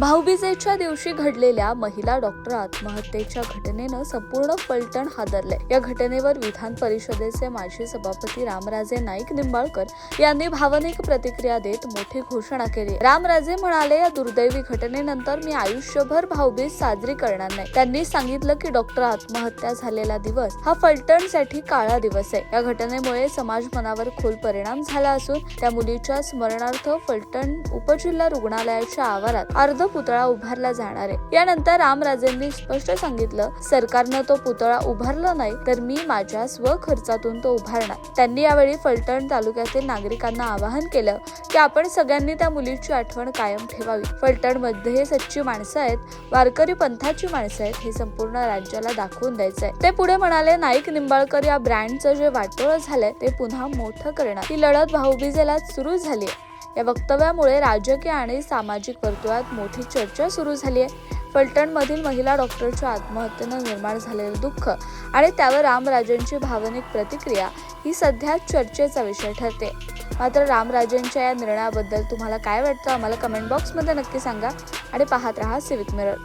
भाऊबीजेच्या दिवशी घडलेल्या महिला डॉक्टर आत्महत्येच्या घटनेनं संपूर्ण फलटण हादरले। या घटनेवर विधान परिषदेचे माजी सभापती रामराजे नाईक निंबाळकर यांनी भावनिक प्रतिक्रिया देत मोठी घोषणा केली। रामराजे म्हणाले, या दुर्दैवी घटनेनंतर मी आयुष्यभर भाऊबीज साजरी करणार नाही। त्यांनी सांगितलं की डॉक्टर आत्महत्या झालेला दिवस हा फलटणसाठी काळा दिवस आहे। या घटनेमुळे समाज मनावर खोल परिणाम झाला असून त्या मुलीच्या स्मरणार्थ फलटण उपजिल्हा रुग्णालयाच्या आवारात अर्ध पुतळा उभारला जाणार आहे। यानंतर रामराजेंनी स्पष्ट सांगितलं, सरकारनं तो पुतळा उभारला नाही तर मी माझ्या स्वखर्चातून तो उभारणार। त्यांनी यावेळी फलटण तालुक्यातील नागरिकांना आवाहन केलं की आपण सगळ्यांनी त्या मुलीची आठवण कायम ठेवावी। फलटण मध्ये सच्ची माणसं आहेत, वारकरी पंथाची माणसं आहेत, हे संपूर्ण राज्याला दाखवून द्यायचंय। ते पुढे म्हणाले, नाईक निंबाळकर या ब्रँडचं जे वाटोळं झालंय ते पुन्हा मोठं करणार। ही लढत भाऊबीजेला सुरू झाली आहे। या वक्तव्यामुळे राजकीय आणि सामाजिक वर्तुळात मोठी चर्चा सुरू झाली आहे। फलटण मधील महिला डॉक्टरच्या आत्महत्येनं निर्माण झालेलं दुःख आणि त्यावर रामराजेंची भावनिक प्रतिक्रिया ही सध्या चर्चेचा विषय ठरते। मात्र रामराजेंच्या या निर्णयाबद्दल तुम्हाला काय वाटतं आम्हाला कमेंट बॉक्समध्ये नक्की सांगा आणि पाहत रहा सिविक मिरर।